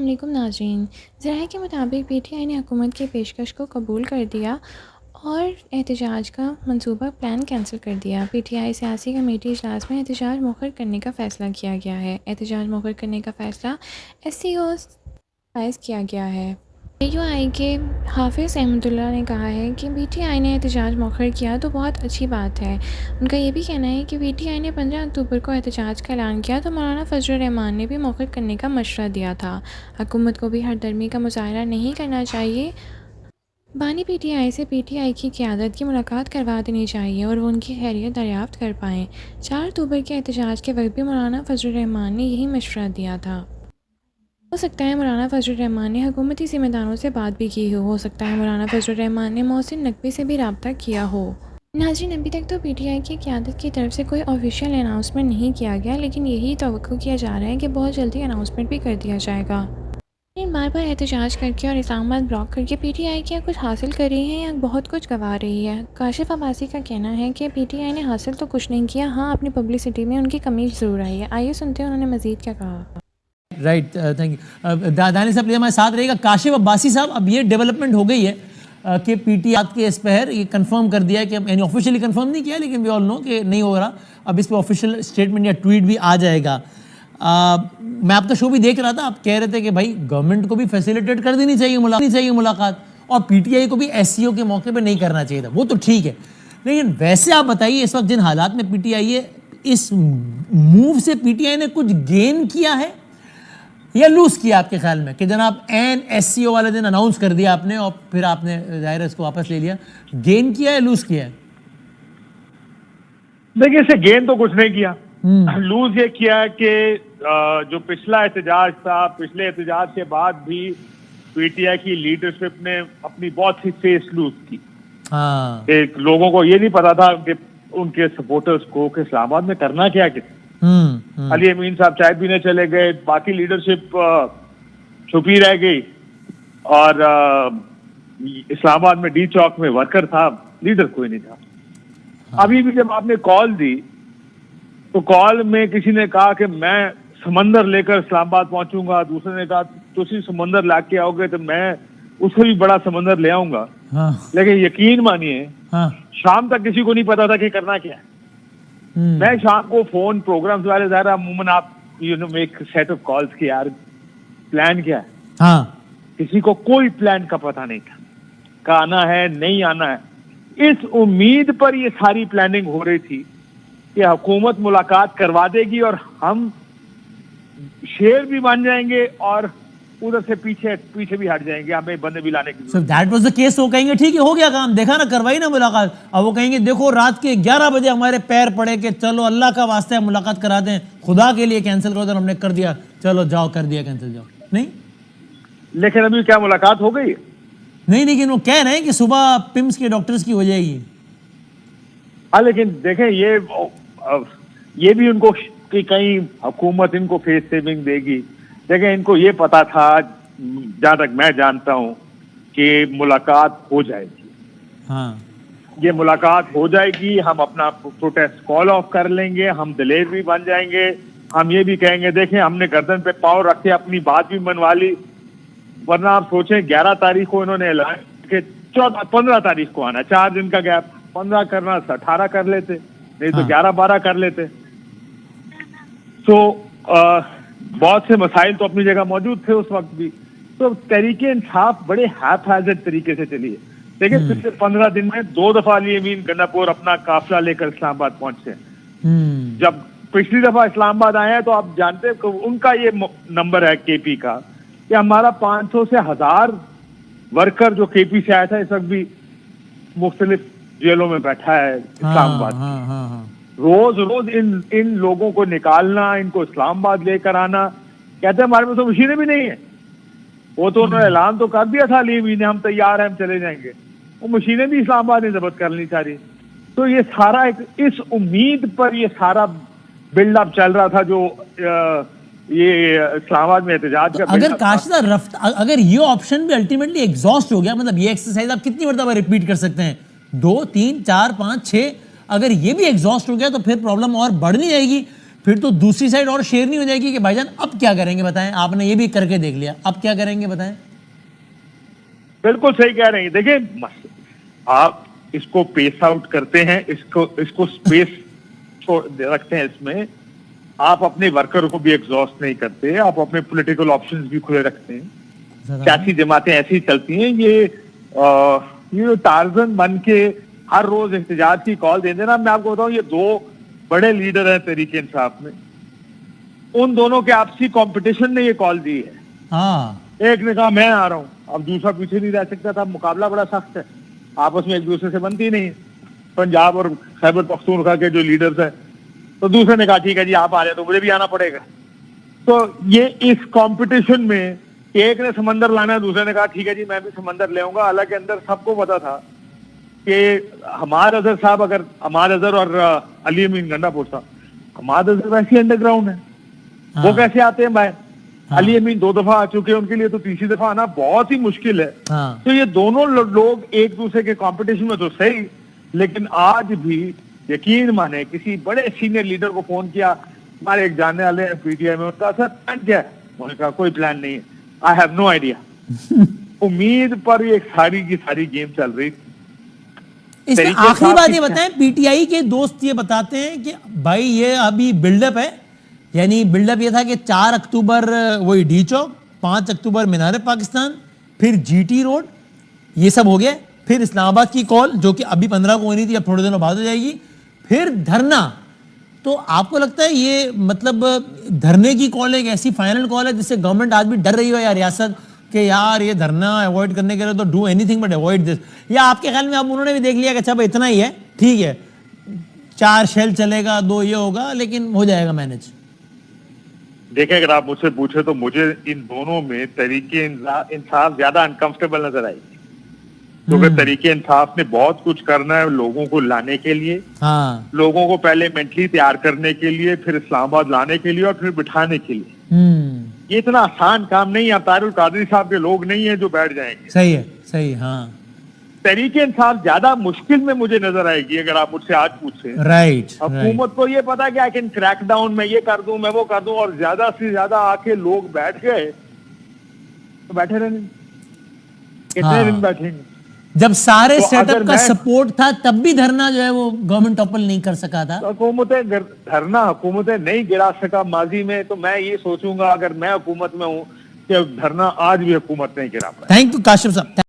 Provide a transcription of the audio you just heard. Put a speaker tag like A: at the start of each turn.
A: अस्सलामुअलैकुम नाज़रीन। ज़राए के मुताबिक पीटीआई ने हुकूमत की पेशकश को कबूल कर दिया और एहतजाज का मंसूबा प्लान कैंसिल कर दिया। पीटीआई सियासी कमेटी इजलास में एहतजाज मुखर करने का फ़ैसला किया गया है। एहतजाज मुखर करने का फ़ैसला SCO जायज़ किया गया है। AUI के हाफिज़ अहमदुल्ला ने कहा है कि पीटीआई ने एहतजाज मौखर किया तो बहुत अच्छी बात है। उनका ये भी कहना है कि पीटीआई ने 15 अक्टूबर को एहतजाज का ऐलान किया तो मौलाना फजल रहमान ने भी मौखर करने का मशवरा दिया था। हुकूमत को भी हरदर्मी का मुजाहरा नहीं करना चाहिए। बानी पीटीआई से पीटीआई की क़यादत की मुलाकात करवा देनी चाहिए और वो उनकी खैरियत दरियाफ्त कर पाएँ। 4 अक्टूबर के एहतजाज के वक्त भी मौलाना फजल रहमान ने यही मशवरा दिया था। हो सकता है मौलाना फजल रहमान ने हुकूमती ज़िम्मेदारों से बात भी की हो सकता है मौलाना फजल रहमान ने मोहसिन नकवी से भी रब्ता किया हो। नाज़रीन, अभी तक तो पीटीआई की क़यादत की तरफ से कोई ऑफिशियल अनाउंसमेंट नहीं किया गया, लेकिन यही तवक्को किया जा रहा है कि बहुत जल्दी अनाउंसमेंट भी कर दिया जाएगा। लेकिन बार बार एहतजाज करके और इस्लामाबाद ब्लॉक करके पीटीआई क्या कुछ हासिल कर रही है या बहुत कुछ गंवा रही है? काशिफ अब्बासी का कहना है कि पीटीआई ने हासिल तो कुछ नहीं किया, हाँ अपनी पब्लिसिटी में उनकी कमी ज़रूर आई है। आइए सुनते हैं उन्होंने मज़ीद क्या कहा।
B: Right, thank you. दानिश साहब हमारे साथ रहेगा। काशिफ अब्बासी साहब, अब ये डेवलपमेंट हो गई है कि पीटीआई के इस पर ये कंफर्म कर दिया है कि यानी ऑफिशियली कंफर्म नहीं किया, लेकिन वी ऑल नो कि नहीं हो रहा। अब इस पर ऑफिशियल स्टेटमेंट या ट्वीट भी आ जाएगा। मैं आपका शो भी देख रहा था, आप कह रहे थे कि भाई गवर्नमेंट को भी फैसिलिटेट कर देनी चाहिए मुलाकात, और पीटीआई को भी SCO के मौके पर नहीं करना चाहिए था। वो तो ठीक है, लेकिन वैसे आप बताइए इस वक्त जिन हालात में पीटीआई है, इस मूव से पीटीआई ने कुछ गेन किया है या लूज किया आपके ख्याल में? कि जनाब SCO वाले दिन अनाउंस कर दिया आपने और फिर आपने जाहिर इसको वापस ले लिया। गेन किया है लूज किया है?
C: देखिए, इससे गेन तो कुछ नहीं किया। लूज ये किया कि जो पिछला एहतजाज था, पिछले एहतजाज के बाद भी पीटीआई की लीडरशिप ने अपनी बहुत सी फेस लूज की।
B: हाँ,
C: एक लोगों को ये नहीं पता था कि उनके सपोर्टर्स को कि इस्लामाबाद में करना क्या है। अली अमीन साहब चाय पीने चले गए, बाकी लीडरशिप छुपी रह गई, और इस्लामाबाद में डी चौक में वर्कर था, लीडर कोई नहीं था। हाँ। अभी भी जब आपने कॉल दी तो कॉल में किसी ने कहा कि मैं समंदर लेकर इस्लामाबाद पहुंचूंगा, दूसरे ने कहा तुसी समंदर ला के आओगे तो मैं उससे भी बड़ा समंदर ले आऊंगा।
B: हाँ,
C: लेकिन यकीन मानिए,
B: हाँ,
C: शाम तक किसी को नहीं पता था कि करना क्या है। मैं शाम को फोन प्रोग्राम्स वाले ज़रा अमूमन आप मेक सेट ऑफ कॉल्स की यार प्लान क्या है।
B: हाँ,
C: किसी को कोई प्लान का पता नहीं था कि आना है नहीं आना है। इस उम्मीद पर ये सारी प्लानिंग हो रही थी कि हुकूमत मुलाकात करवा देगी और हम शेर भी बन जाएंगे और उधर से पीछे भी हट जाएंगे, हमें बंदे भी लाने की।
B: So that was the case. वो कहेंगे ठीक है, हो गया काम, देखा ना, करवाई ना मुलाकात। अब वो कहेंगे देखो रात के 11 बजे हमारे पैर पड़े कि चलो अल्लाह का वास्ते मुलाकात करा दें, खुदा के लिए कैंसिल करो, तो हमने कर दिया, चलो जाओ, कर दिया कैंसिल, जाओ। नहीं,
C: लेकिन अभी क्या मुलाकात हो गई?
B: नहीं, लेकिन वो कह रहे हैं कि सुबह पिम्स के डॉक्टर्स की हो जाएगी।
C: हाँ, लेकिन देखें ये भी उनको कि कहीं हुकूमत इनको फेस सेविंग देगी। देखें, इनको ये पता था, जहां तक मैं जानता हूं, कि मुलाकात हो जाएगी।
B: हाँ,
C: ये मुलाकात हो जाएगी, हम अपना प्रोटेस्ट कॉल ऑफ कर लेंगे, हम दिलेर भी बन जाएंगे, हम ये भी कहेंगे देखें हमने गर्दन पे पाँव रख के अपनी बात भी मनवा ली। वरना आप सोचें 11 तारीख को इन्होंने ऐलान कि 15 तारीख को आना, 4 दिन का गैप, 15 करना 18 कर लेते, नहीं तो 11-12 कर लेते। तो बहुत से मसाइल तो अपनी जगह मौजूद थे उस वक्त भी। तो तहरीके इंसाफ बड़े हैफाजत तरीके से चली है। देखिए, पिछले 15 दिन में 2 दफा अली अमीन गन्नापुर अपना काफिला लेकर इस्लामाबाद पहुंचे। जब पिछली दफा इस्लामाबाद आए हैं तो आप जानते हैं उनका ये नंबर है KP का कि हमारा 500 से 1000 वर्कर जो KP से आया था इस वक्त भी मुख्तलिफ जेलों में बैठा है इस्लामाबाद। रोज इन लोगों को निकालना, इनको इस्लामाबाद लेकर आना, कहते हैं हमारे में तो मशीनें भी नहीं है। वो तो उन्होंने ऐलान तो कर दिया था अली अमीन ने, हम तैयार हैं, हम चले जाएंगे। वो मशीनें भी इस्लामाबाद ने जब्त कर ली सारी। तो ये सारा इस उम्मीद पर ये सारा बिल्डअप चल रहा था, जो ये इस्लामाबाद में एहतजाज का।
B: अगर काशिदा अगर ये ऑप्शन भी अल्टीमेटली एग्जॉस्ट हो गया, मतलब ये एक्सरसाइज आप कितनी मरतबा रिपीट कर सकते हैं? 2, 3, 4, 5, 6, अगर ये भी एग्जॉस्ट हो गया तो फिर प्रॉब्लम और बढ़ नहीं जाएगी फिर तो दूसरी साइड और शेयर नहीं हो जाएगी कि भाईजान अब क्या करेंगे बताएं, आपने ये भी करके देख लिया, अब क्या करेंगे बताएं।
C: बिल्कुल सही कह रहे हैं। देखिए, आप इसको पेस आउट करते हैं, इसको स्पेस रखते हैं, इसमें आप अपने वर्कर को भी एग्जॉस्ट नहीं करते, आप अपने पॉलिटिकल ऑप्शंस भी खुले रखते हैं। सियासी जमातें ऐसी चलती हैं, ये टार्जन बन के हर रोज एहतजाज की कॉल दे देना। मैं आपको बताऊं, ये दो बड़े लीडर हैं तहरीक इंसाफ में, उन दोनों के आपसी कंपटीशन ने ये कॉल दी है।
B: हाँ,
C: एक ने कहा मैं आ रहा हूं, अब दूसरा पीछे नहीं रह सकता था, मुकाबला बड़ा सख्त है, आपस में एक दूसरे से बनती नहीं है। पंजाब और खैबर पख्तूनख्वा के जो लीडर्स हैं, तो दूसरे ने कहा ठीक है जी आप आ रहे हैं तो मुझे भी आना पड़ेगा। तो ये इस कंपटीशन में एक ने समंदर लाना है, दूसरे ने कहा ठीक है जी मैं भी समंदर ले आऊंगा। हालांकि अंदर सबको पता था कि हमाद अजहर साहब, अगर हमाद अजहर और अली अमीन गंडापुर साहब, हमाद अजहर वैसे अंडरग्राउंड है, वो कैसे आते हैं बाहर? अली अमीन 2 दफा आ चुके हैं, उनके लिए तो तीसरी दफा आना बहुत ही मुश्किल है। तो ये दोनों लोग एक दूसरे के कंपटीशन में तो सही, लेकिन आज भी यकीन माने किसी बड़े सीनियर लीडर को फोन किया, हमारे एक जानने वाले हैं पीटीआई में, उनका सर प्लान क्या है? उन्होंने कहा कोई प्लान नहीं है, आई हैव नो आइडिया। उम्मीद पर ये सारी की सारी गेम चल रही।
B: इसमें आखिरी बात ये बताएं, पीटीआई के दोस्त ये बताते हैं कि भाई ये अभी बिल्डअप है, यानी बिल्डअप ये था कि 4 अक्टूबर वही डी चौक, 5 अक्टूबर मीनार पाकिस्तान, फिर जीटी रोड, ये सब हो गया, फिर इस्लामाबाद की कॉल जो कि अभी 15 को होनी थी, अब थोड़े दिनों बाद हो जाएगी, फिर धरना। तो आपको लगता है ये मतलब धरने की कॉल एक ऐसी फाइनल कॉल है जिससे गवर्नमेंट आज भी डर रही हो या रियासत कि यार ये धरना अवॉइड करने के लिए तो do anything but avoid this, या आपके ख्याल में अब उन्होंने भी देख लिया कि अच्छा भाई इतना ही है, ठीक है 4 शेल चलेगा, 2 ये होगा, लेकिन हो जाएगा मैनेज?
C: देखिए, अगर आप मुझसे पूछे तो मुझे इन दोनों में तरीके इंसाफ ज्यादा अनकंफर्टेबल नजर आएगी, क्योंकि तरीके इंसाफ ने बहुत कुछ करना है लोगों को लाने के लिए,
B: हाँ,
C: लोगों को पहले मेंटली तैयार करने के लिए, फिर इस्लामाबाद लाने के लिए और फिर बिठाने के लिए। ये इतना आसान काम नहीं है, तारुल कादरी साहब के लोग नहीं है जो बैठ जाएंगे।
B: सही है, सही, हाँ।
C: तरीके इंसाफ ज्यादा मुश्किल में मुझे नजर आएगी अगर आप मुझसे आज पूछे।
B: राइट,
C: हुकूमत को ये पता है कि आई कैन क्रैक डाउन, मैं ये कर दूं, मैं वो कर दूं, और ज्यादा से ज्यादा आके लोग बैठ गए तो बैठे रहने, कितने दिन बैठेंगे?
B: जब सारे
C: तो
B: सेटअप का सपोर्ट था तब भी धरना जो है वो गवर्नमेंट टॉपल नहीं कर सका था।
C: हुकूमतें नहीं गिरा सका माजी में, तो मैं ये सोचूंगा अगर मैं हुकूमत में हूँ कि धरना आज भी हुकूमत नहीं गिरा पाए।
B: थैंक यू काशिफ साहब।